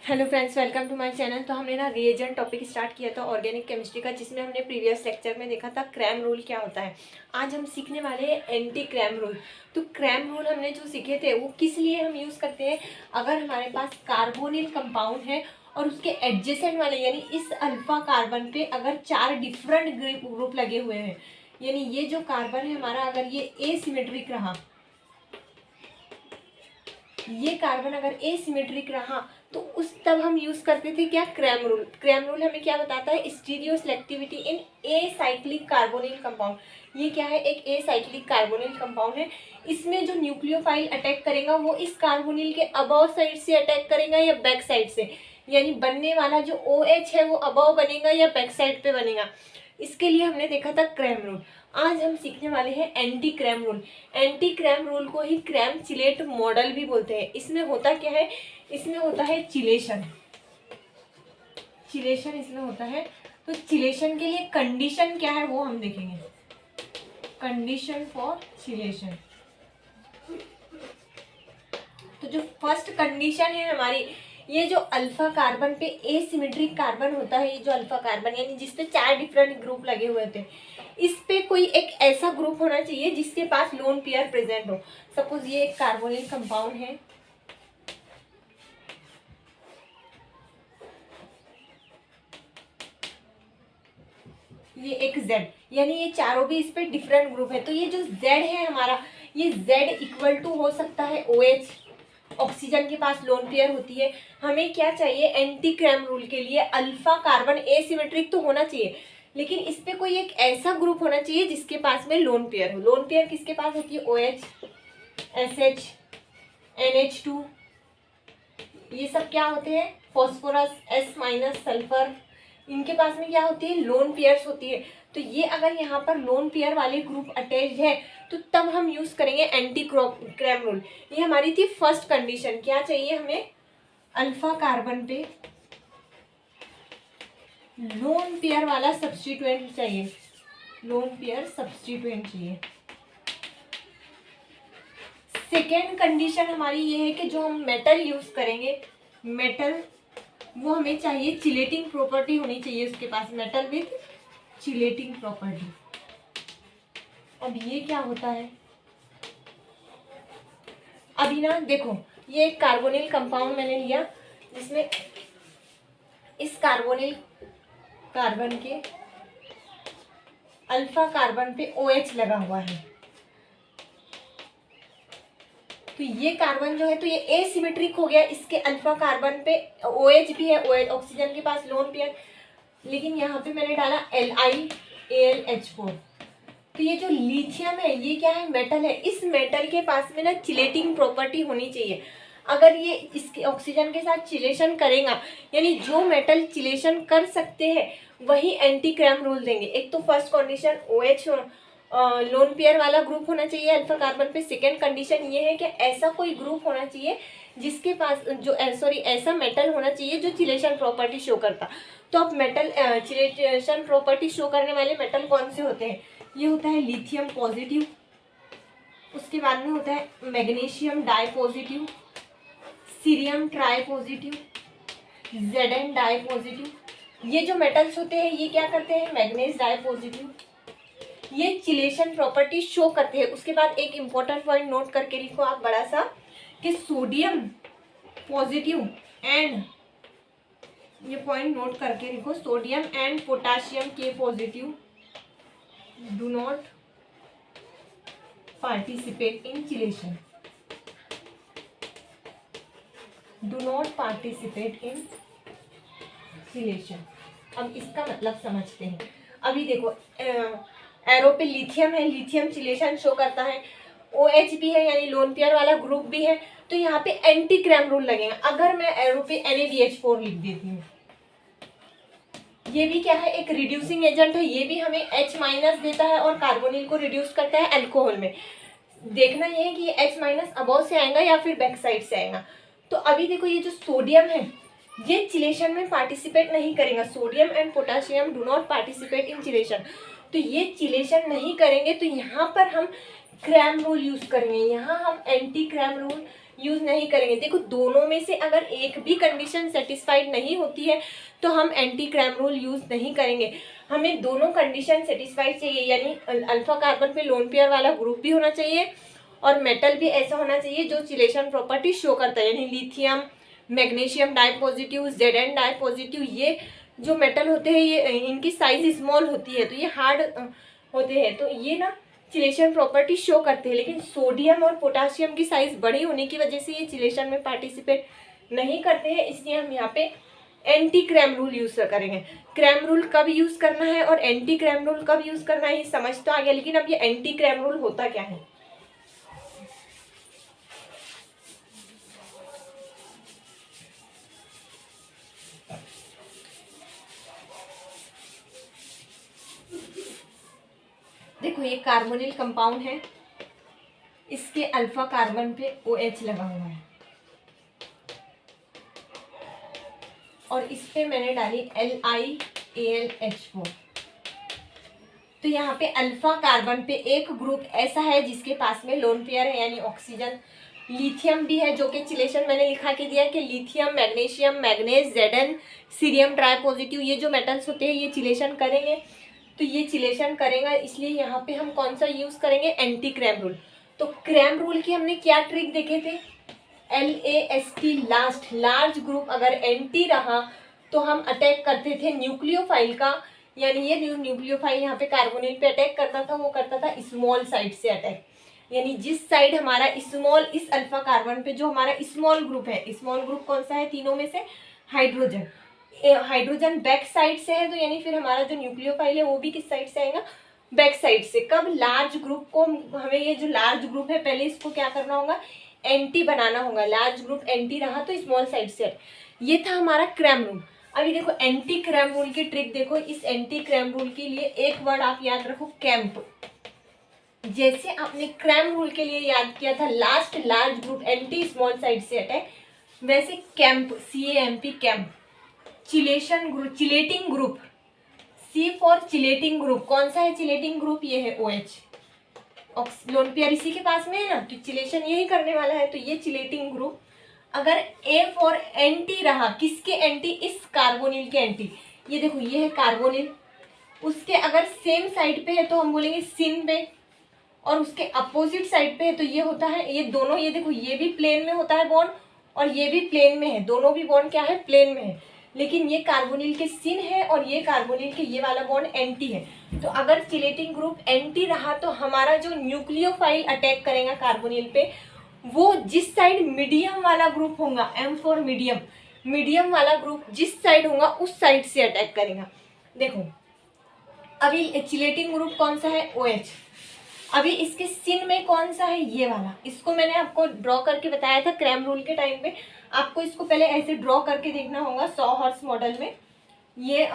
Hello friends, welcome to my channel. तो हमने ना रिएजेंट टॉपिक स्टार्ट किया था ऑर्गेनिक केमिस्ट्री का, जिसमें हमने प्रीवियस लेक्चर में देखा था क्रैम रूल क्या होता है। आज हम सीखने वाले हैं एंटी क्रैम रूल। तो क्रैम रूल हमने जो सीखे थे वो किस लिए हम यूज़ करते हैं, अगर हमारे पास कार्बोनिल कंपाउंड है और उसके एडजेसेंट वाले यानी इस अल्फा कार्बन पे अगर 4 डिफरेंट ग्रुप लगे हुए हैं, यानी ये जो कार्बन है हमारा अगर ये एसिमेट्रिक रहा, ये कार्बन अगर एसिमेट्रिक रहा तो उस तब हम यूज करते थे क्या, क्रैम रूल। क्रैम रूल हमें क्या बताता है, stereo selectivity in a cyclic carbonyl compound. ये क्या है, एक ए साइक्लिक कार्बोनिल कंपाउंड है। इसमें जो न्यूक्लियोफाइल अटैक करेगा वो इस कार्बोनिल के अबव साइड से अटैक करेगा या बैक साइड से, यानी बनने वाला जो OH है वो अबव बनेगा या बैक साइड पे बनेगा। इसके लिए हमने देखा था क्रैम रूल। आज हम सीखने वाले हैं anti Cram rule. Anti Cram rule को ही क्रैम चिलेट मॉडल भी बोलते हैं। इसमें होता क्या है, इसमें होता है चिलेशन। चिलेशन इसमें होता है। तो चिलेशन के लिए कंडीशन क्या है वो हम देखेंगे। कंडीशन फॉर चिलेशन, तो जो फर्स्ट कंडीशन है हमारी, ये जो अल्फा कार्बन पे एसिमेट्रिक कार्बन होता है, ये जो अल्फा कार्बन यानी जिसपे 4 डिफरेंट ग्रुप लगे हुए थे, इस पे कोई एक ऐसा ग्रुप होना चाहिए जिसके पास लोन पेयर प्रेजेंट हो। सपोज ये एक कार्बोनिल कंपाउंड है, ये एक Z, यानी ये चारों भी इस पे डिफरेंट ग्रुप है। तो ये जो Z है हमारा, ये Z इक्वल टू हो सकता है OH, ऑक्सीजन के पास लोन पेयर होती है। हमें क्या चाहिए, एंटी क्रैम रूल के लिए अल्फा कार्बन एसिमेट्रिक तो होना चाहिए, लेकिन इस पे कोई एक ऐसा ग्रुप होना चाहिए जिसके पास में लोन पेयर हो। लोन पेयर किसके पास होती है, OH, SH, NH2, ये सब क्या होते हैं, फॉस्फोरस, S- सल्फर, इनके पास में क्या होती है, लोन पेयर्स होती है। तो ये अगर यहाँ पर लोन पेयर वाले ग्रुप अटैच है तो तब हम यूज करेंगे एंटी क्रैम रूल। ये हमारी थी फर्स्ट कंडीशन। क्या चाहिए हमें, अल्फा कार्बन पे लोन पेयर वाला सब्स्टिट्यूएंट चाहिए, लोन पेयर सब्स्टिट्यूएंट चाहिए। सेकेंड कंडीशन हमारी ये है कि जो हम मेटल यूज करेंगे, मेटल वो हमें चाहिए चिलेटिंग प्रॉपर्टी होनी चाहिए उसके पास, मेटल विथ चिलेटिंग प्रॉपर्टी। अब ये क्या होता है, अभी ना देखो, ये एक कार्बोनिल कंपाउंड मैंने लिया जिसमें इस कार्बोनिल कार्बन के अल्फा कार्बन पे OH लगा हुआ है। तो ये कार्बन जो है तो ये एसिमेट्रिक हो गया, इसके अल्फा कार्बन पे OH भी है, OH ऑक्सीजन के पास लोन पेयर, लेकिन यहाँ पे मैंने डाला LiAlH4। तो ये जो लिथियम है ये क्या है, मेटल है। इस मेटल के पास में ना चिलेटिंग प्रॉपर्टी होनी चाहिए। अगर ये इसके ऑक्सीजन के साथ चिलेशन करेगा, यानी जो मेटल चिलेशन कर सकते हैं वही एंटी क्रैम रूल देंगे। एक तो first condition OH lone pair वाला ग्रुप होना चाहिए अल्फा कार्बन पे। सेकेंड कंडीशन ये है कि ऐसा कोई ग्रुप होना चाहिए जिसके पास जो ऐसा मेटल होना चाहिए जो चिलेशन प्रॉपर्टी शो करता। तो अब मेटल चिलेशन प्रॉपर्टी शो करने वाले मेटल कौन से होते हैं, ये होता है लिथियम पॉजिटिव, उसके बाद में होता है magnesium di positive, cerium tri positive, Zn di positive. ये जो मेटल्स होते हैं ये क्या करते हैं, मैग्नीज डाई पॉजिटिव, ये चिलेशन प्रॉपर्टी शो करते हैं। उसके बाद एक इंपॉर्टेंट पॉइंट नोट करके लिखो आप बड़ा सा, कि सोडियम पॉजिटिव एंड, ये पॉइंट नोट करके लिखो, सोडियम एंड पोटाशियम के positive do not participate in chelation, do not participate in chelation. अब इसका मतलब समझते हैं। अभी देखो एरो पे लिथियम है, लिथियम चिलेशन शो करता है, OH भी है यानी लोन पेयर वाला ग्रुप भी है, तो यहाँ पे एंटी क्रैम रूल लगेगा। अगर मैं एरो पे NaBH4 लिख देती हूँ, ये भी क्या है, एक रिड्यूसिंग एजेंट है, ये भी हमें H- देता है और कार्बोनिल को रिड्यूस करता है अल्कोहल में। देखना ये है कि ये H- अबव से आएगा या फिर बैक साइड से आएगा। तो अभी देखो ये जो सोडियम है ये चिलेशन में पार्टिसिपेट नहीं करेगा, sodium and potassium do not participate in chelation. तो ये चिलेशन नहीं करेंगे तो यहाँ पर हम क्रैम रूल यूज करेंगे, यहाँ हम एंटी क्रैम रूल यूज़ नहीं करेंगे। देखो दोनों में से अगर एक भी कंडीशन सेटिस्फाइड नहीं होती है तो हम एंटी क्रैम रूल यूज़ नहीं करेंगे। हमें दोनों कंडीशन सेटिस्फाइड चाहिए, यानी अल्फा कार्बन पे लोन पेयर वाला ग्रुप भी होना चाहिए और मेटल भी ऐसा होना चाहिए जो चिलेशन प्रॉपर्टी शो करता है, यानी lithium, magnesium di positive, Zn di positive. ये जो मेटल होते हैं ये इनकी साइज स्मॉल होती है तो ये हार्ड होते हैं, तो ये ना चिलेशन प्रॉपर्टी शो करते हैं। लेकिन सोडियम और पोटासियम की साइज बड़ी होने की वजह से ये चिलेशन में पार्टिसिपेट नहीं करते हैं, इसलिए हम यहाँ पे एंटी क्रैम रूल यूज करेंगे। क्रैम रूल कब यूज करना है और एंटी क्रैम रूल कब यूज करना है ये समझ तो आ गया, लेकिन अब ये एंटी क्रैम रूल होता क्या है। देखो ये कार्बोनिल कंपाउंड है, इसके अल्फा कार्बन पे OH लगा हुआ है और इस पे मैंने डाली LiAlH4। तो यहाँ पे अल्फा कार्बन पे एक ग्रुप ऐसा है जिसके पास में लोन पेयर है यानी ऑक्सीजन। लिथियम भी है जो कि चिलेशन मैंने लिखा के दिया है कि lithium, magnesium, manganese, Zn, cerium tri positive, ये जो मेटल्स होते हैं ये चिलेशन करेंगे। तो ये चिलेशन करेगा, इसलिए यहाँ पे हम कौन सा यूज करेंगे, एंटी क्रैम रूल। तो क्रैम रूल की हमने क्या ट्रिक देखे थे, LAST लास्ट, लार्ज ग्रुप अगर एंटी रहा तो हम अटैक करते थे न्यूक्लियोफाइल का, यानी ये न्यूक्लियोफाइल यहाँ पे कार्बोनिल पे अटैक करता था, वो करता था स्मॉल साइड से अटैक, यानी जिस साइड हमारा स्मॉल, इस अल्फा कार्बन पे जो हमारा स्मॉल ग्रुप है, स्मॉल ग्रुप कौन सा है तीनों में से, हाइड्रोजन, हाइड्रोजन बैक साइड से है, तो यानी फिर हमारा जो न्यूक्लियोफाइल है वो भी किस साइड से आएगा, बैक साइड से। कब लार्ज ग्रुप को हमें, ये जो लार्ज ग्रुप है पहले इसको क्या करना होगा, एंटी बनाना होगा। लार्ज ग्रुप एंटी रहा तो स्मॉल साइड से, ये था हमारा क्रैम रूल। अभी देखो एंटी क्रैम रूल की ट्रिक देखो, इस एंटी क्रैम रूल के लिए एक वर्ड आप याद रखो, कैंप। जैसे आपने क्रैम रूल के लिए याद किया था last large group anti small side से अटैक, वैसे camp, CAMP camp, chelation group, chelating group, C for chelating group. कौन सा है चिलेटिंग ग्रुप, ये है OH, लोन पेयर इसी के पास में है ना, तो चिलेशन यही करने वाला है, तो ये चिलेटिंग ग्रुप। अगर A फॉर एंटी रहा, किसके एंटी, इस कार्बोनिल के एंटी, ये देखो ये है कार्बोनिल, उसके अगर सेम साइड पे है तो हम बोलेंगे सिन पे, और उसके अपोजिट साइड पे है तो ये होता है, ये दोनों, ये देखो ये भी प्लेन में होता है बॉन्ड और ये भी प्लेन में है, दोनों भी बॉन्ड क्या है, प्लेन में है। लेकिन ये कार्बोनिल के सिन है और ये कार्बोनिल के ये वाला बॉन्ड एंटी है। तो अगर चिलेटिंग ग्रुप एंटी रहा तो हमारा जो न्यूक्लियोफाइल अटैक करेगा कार्बोनिल पे, वो जिस साइड मीडियम वाला ग्रुप होगा, M फॉर मीडियम, मीडियम वाला ग्रुप जिस साइड होगा उस साइड से अटैक करेगा। देखो अभी चिलेटिंग ग्रुप कौन सा है, OH। अभी इसके सिन में कौन सा है, ये वाला, इसको मैंने आपको ड्रॉ करके बताया था क्रैम रूल के टाइम पे। आपको इसको पहले ऐसे ड्रॉ करके देखना होगा सॉ हॉर्स मॉडल में। ये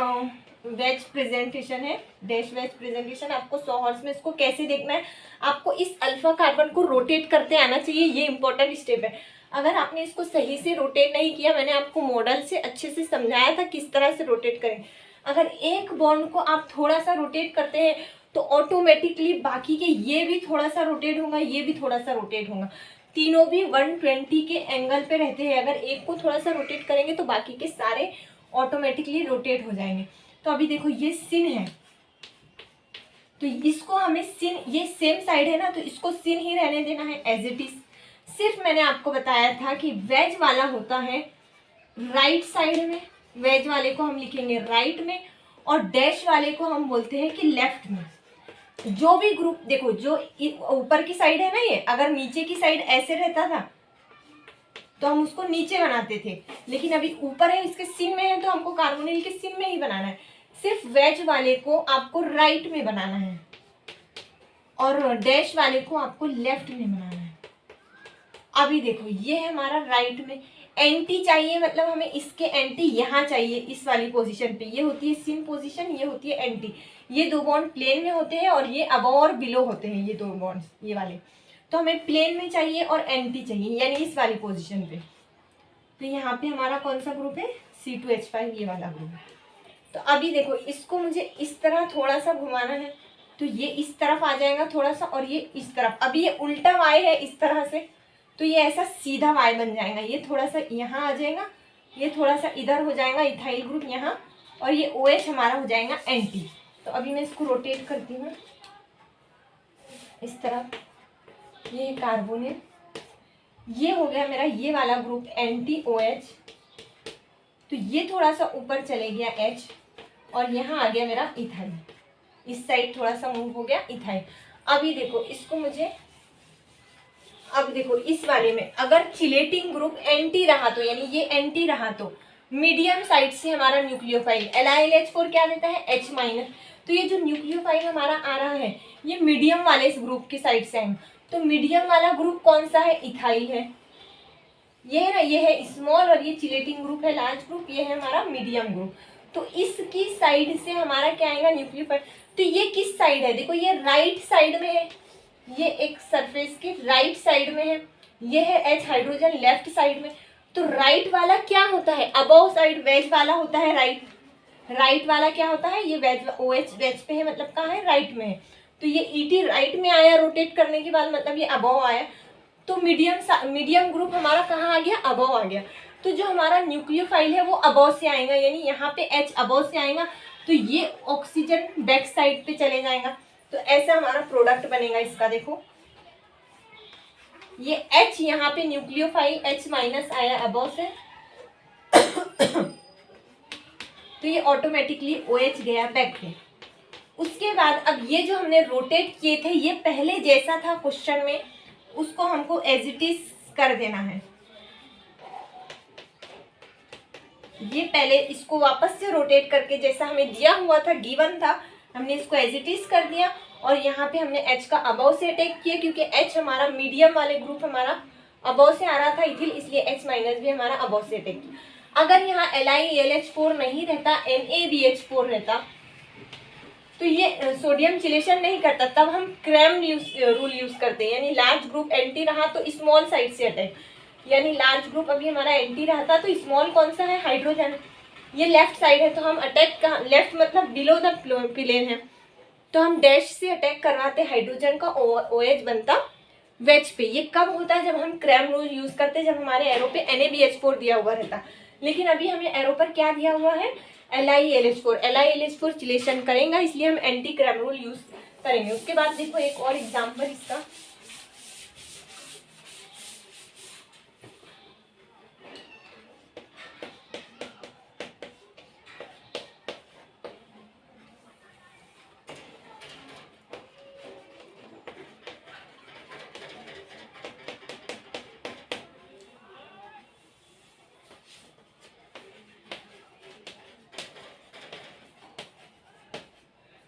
वेज प्रेजेंटेशन है, डैश वेज प्रेजेंटेशन। आपको सॉ हॉर्स में इसको कैसे देखना है, आपको इस अल्फा कार्बन को रोटेट करते आना चाहिए, ये इंपॉर्टेंट स्टेप है। अगर आपने इसको सही से रोटेट नहीं किया, मैंने आपको मॉडल से अच्छे से समझाया था किस तरह से रोटेट करें। अगर एक बॉन्ड को आप थोड़ा सा रोटेट करते हैं तो ऑटोमेटिकली बाकी के ये भी थोड़ा सा रोटेट होगा, ये भी थोड़ा सा रोटेट होगा, तीनों भी 120 के एंगल पे रहते हैं। अगर एक को थोड़ा सा रोटेट करेंगे तो बाकी के सारे ऑटोमेटिकली रोटेट हो जाएंगे। तो अभी देखो ये सिन है, तो इसको हमें सिन, ये सेम साइड है ना, तो इसको सिन ही रहने देना है एज इट इज। सिर्फ मैंने आपको बताया था कि वेज वाला होता है राइट साइड में, वेज वाले को हम लिखेंगे राइट में, और डैश वाले को हम बोलते हैं कि लेफ्ट में। जो भी ग्रुप देखो, जो ऊपर की साइड है ना, ये अगर नीचे की साइड ऐसे रहता था तो हम उसको नीचे बनाते थे, लेकिन अभी ऊपर है, इसके सिन में है, तो हमको कार्बोनिल के सिन में ही बनाना है। सिर्फ वेज वाले को आपको राइट में बनाना है और डैश वाले को आपको लेफ्ट में बनाना है। अभी देखो ये है हमारा राइट में, एंटी चाहिए मतलब हमें इसके एंटी यहाँ चाहिए, इस वाली पोजीशन पे। ये होती है सिन पोजीशन, ये होती है एंटी। ये दो बॉन्ड प्लेन में होते हैं और ये अबव और बिलो होते हैं, ये दो बॉन्ड ये वाले। तो हमें प्लेन में चाहिए और एंटी चाहिए, यानी इस वाली पोजीशन पे। तो यहाँ पे हमारा कौन सा ग्रुप है, C2H5, ये वाला ग्रुप है। तो अभी देखो इसको मुझे इस तरह थोड़ा सा घुमाना है, तो ये इस तरफ आ जाएगा थोड़ा सा और ये इस तरफ। अभी ये उल्टा वाई है इस तरह से, तो ये ऐसा सीधा Y बन जाएगा, ये थोड़ा सा यहाँ आ जाएगा, ये थोड़ा सा इधर हो जाएगा इथाइल ग्रुप यहाँ, और ये OH हमारा हो जाएगा एंटी। तो अभी मैं इसको रोटेट करती हूँ इस तरह, ये कार्बन है, ये हो गया मेरा ये वाला ग्रुप एंटी OH। तो ये थोड़ा सा ऊपर चले गया H, और यहाँ आ गया मेरा इथाइल, इस साइड थोड़ा सा मूव हो गया इथाइल। अभी देखो इसको मुझे, अब देखो इस वाले में अगर चिलेटिंग ग्रुप एंटी रहा तो, यानी ये एंटी रहा तो मीडियम साइड से हमारा न्यूक्लियोफाइल LiLH4 क्या देता है H-। तो ये जो न्यूक्लियोफाइल हमारा आ रहा है ये मीडियम वाले इस ग्रुप की साइड से है। तो मीडियम वाला ग्रुप कौन सा है, इथाइल है, ये है ना, ये है स्मॉल, और ये चिलेटिंग ग्रुप है लार्ज ग्रुप, ये है हमारा मीडियम ग्रुप। तो इसकी साइड से हमारा क्या आएगा, न्यूक्लियोफाइल। तो ये किस साइड है, देखो ये राइट साइड में है, ये एक सरफेस के राइट साइड में है, ये है H हाइड्रोजन लेफ्ट साइड में। तो राइट वाला क्या होता है, अबव साइड वेज वाला होता है, राइट वाला क्या होता है, ये वेज, OH वेज पे है, मतलब कहाँ है, राइट में है। तो ये ET राइट में आया रोटेट करने के बाद, मतलब ये अबव आया। तो मीडियम ग्रुप हमारा कहाँ आ गया, अबव आ गया। तो जो हमारा न्यूक्लियोफाइल है वो अबव से आएगा, यानी यहाँ पे H अबव से आएगा, तो ये ऑक्सीजन बैक साइड पे चले जाएगा। तो ऐसा हमारा प्रोडक्ट बनेगा इसका। देखो ये H यहाँ पे न्यूक्लियोफाइल H- आया अबव से तो ये ऑटोमेटिकली OH गया बैक पे। उसके बाद अब ये जो हमने रोटेट किए थे, ये पहले जैसा था क्वेश्चन में, उसको हमको एज इट इज कर देना है। ये पहले इसको वापस से रोटेट करके जैसा हमें दिया हुआ था, गिवन था, हमने इसको एज इट इज कर दिया। और यहाँ पे हमने H का अबव से अटैक किया, क्योंकि H हमारा मीडियम वाले ग्रुप हमारा अबव से आ रहा था इथिल, इसलिए H- भी हमारा अबव से अटैक किया। अगर यहाँ LiAlH4 नहीं रहता, NaBH4 रहता, तो ये सोडियम चिलेशन नहीं करता, तब हम क्रैम रूल यूज करते हैं, यानी लार्ज ग्रुप एंटी रहा तो स्मॉल साइड से अटैक, यानी लार्ज ग्रुप अभी हमारा एंटी रहता तो स्मॉल कौन सा है, हाइड्रोजन, ये लेफ्ट साइड है, तो हम अटैक कहाँ, लेफ्ट मतलब बिलो द प्लेन है, तो हम डैश से अटैक करवाते हाइड्रोजन का, OH बनता वेज पे। ये कब होता है, जब हम क्रैम रूल यूज करते हैं, जब हमारे एरो पे NaBH4 दिया हुआ रहता। लेकिन अभी हमें एरो पर क्या दिया हुआ है, LiAlH4 चिलेशन करेंगे, इसलिए हम एंटी क्रैम रूल यूज करेंगे। उसके बाद देखो एक और एग्जाम्पल इसका,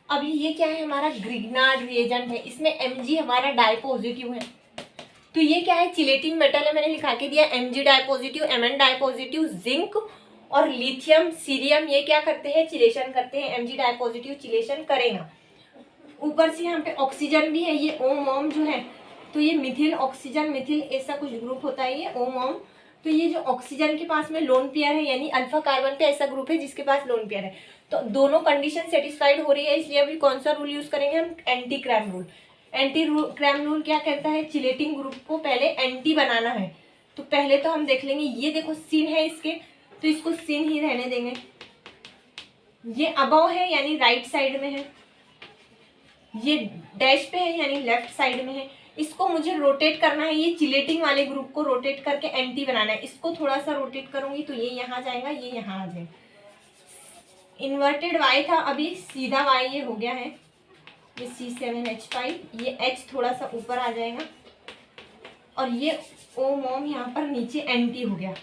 अभी ये क्या है, हमारा ग्रिग्नार्ड रिएजेंट है, इसमें Mg हमारा डाई पॉजिटिव है। तो ये क्या है, चिलेटिंग मेटल है, मैंने लिखा के दिया Mg di positive, Mn di positive, zinc और लिथियम सीरियम, ये क्या करते हैं, चिलेशन करते हैं। Mg डाई पॉजिटिव चिलेशन करेगा। ऊपर से यहाँ पे ऑक्सीजन भी है, ये ओम जो है, तो ये मिथिल ऑक्सीजन, मिथिल ऐसा कुछ ग्रुप होता है ये ओम। तो ये जो ऑक्सीजन के पास में लोन पेयर है, यानी अल्फा कार्बन पे ऐसा ग्रुप है जिसके पास लोन पेयर है, तो दोनों कंडीशन सेटिस्फाइड हो रही है, इसलिए अभी कौन सा रूल यूज करेंगे हम, anti Cram rule. Anti Cram rule क्या कहता है, चिलेटिंग ग्रुप को पहले एंटी बनाना है। तो पहले तो हम देख लेंगे, ये देखो सिन है इसके, तो इसको सिन ही रहने देंगे। ये अबव है यानी राइट साइड में है, ये डैश पे है यानी लेफ्ट साइड में है। इसको मुझे रोटेट करना है, ये चिलेटिंग वाले ग्रुप को रोटेट करके एंटी बनाना है। इसको थोड़ा सा रोटेट करूंगी तो ये यहाँ जाएगा, ये यहाँ आ जाएगा। इन्वर्टेड Y था, अभी सीधा Y ये हो गया है, ये C7H5, ये H थोड़ा सा ऊपर आ जाएगा, और ये ओम यहाँ पर नीचे एंटी हो गया।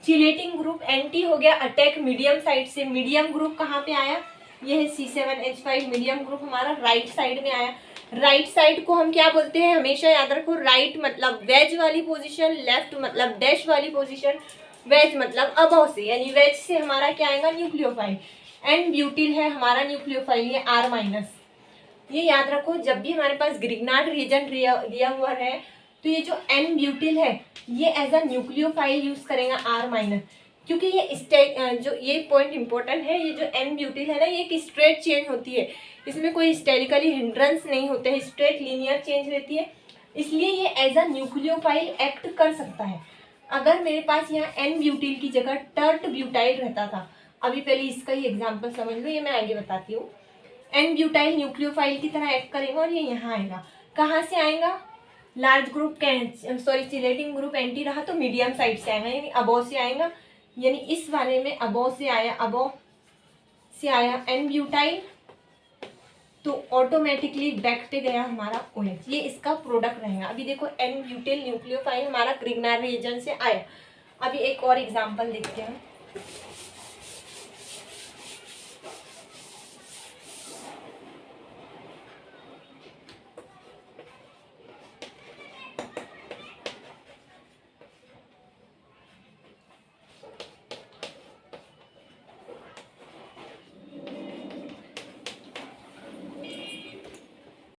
चिलेटिंग ग्रुप एंटी हो गया, अटैक मीडियम साइड से। मीडियम ग्रुप कहाँ पे आया, ये है C7H5, मीडियम ग्रुप हमारा राइट साइड में आया। राइट साइड को हम क्या बोलते हैं, हमेशा याद रखो, राइट मतलब वेज वाली पोजीशन, लेफ्ट मतलब डैश वाली पोजीशन, वेज मतलब अबव से, यानी वेज से हमारा क्या आएगा, न्यूक्लियोफाइल। एन ब्यूटिल है हमारा न्यूक्लियोफाइल, ये R-। ये याद रखो, जब भी हमारे पास ग्रिग्नार्ड रिएजेंट दिया हुआ है, तो ये जो एन ब्यूटिल है ये एज अ न्यूक्लियोफाइल यूज करेगा R-, क्योंकि ये जो ये पॉइंट इंपॉर्टेंट है, ये जो एन ब्यूटिल है ना, ये एक स्ट्रेट चेंज होती है, इसमें कोई हिस्टेरिकली हिंड्रेंस नहीं होते हैं, स्ट्रेट लीनियर चेंज रहती है, इसलिए ये एज अ न्यूक्लियोफाइल एक्ट कर सकता है। अगर मेरे पास यहाँ एन ब्यूटिल की जगह टर्ट ब्यूटाइल रहता था, अभी पहले इसका ही एग्जाम्पल समझ लो, ये मैं आगे बताती हूँ। एन ब्यूटाइल न्यूक्लियोफाइल की तरह एक्ट करेगा और ये यहाँ आएगा। कहाँ से आएगा? Large group chelating group anti रहा तो मीडियम साइड से आएगा, यानी अबो से आएगा। यानी इस वाले में अबो से आया एन ब्यूटाइल, तो ऑटोमेटिकली बैक पे गया हमारा OH, ये इसका प्रोडक्ट रहेगा। अभी देखो एन ब्यूटिल न्यूक्लियोफाइल हमारा ग्रिग्नार रिएजन से आया। अभी एक और एग्जांपल देखते हैं।